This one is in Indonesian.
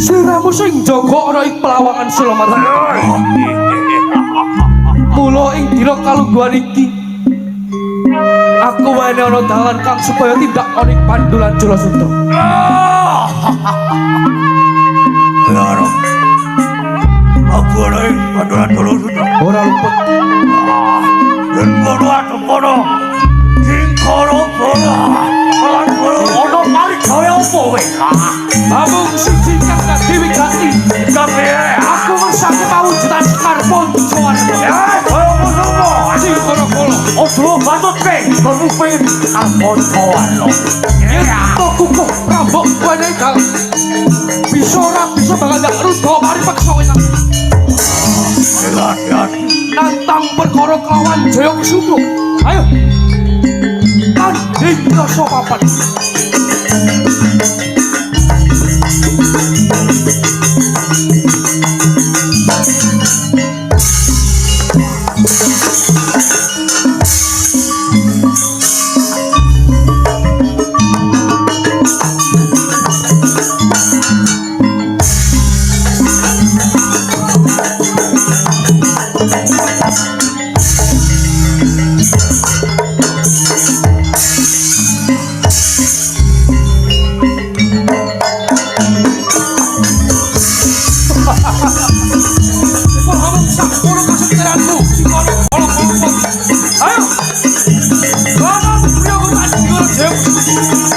Sliramu sing jaga ana ing pelawangan Sulamatan. Mula ing dina kalungguhan iki aku wae ana dalan kang supaya tindak ana ing Pandulan Jalasundra. Loro. Aku ana ing Pandulan Jalasundra. Ora luput. Yen kono atopono. Sing kono-kono. Ono mari gawe opo kowe? Amung siji kang Dewi Gati. Kabeh Aku mersake pawujudan Karpon Sawarna. koyo ngono. Sing kono-kono. Ojo batut kowe. Kerupen Karpon Sawarna. Ento kukuh rambok wene dal. Bisa ora bisa bakal ndak rudo mari peksa kowe. Jelas. Nantang perkara kelawan Jaya Kusuma. Ayo. Tanding rasa papan. Paham sakmono kaseteranmu. Ayo. Lawan priyo kok tak digoro Jaya Kusuma.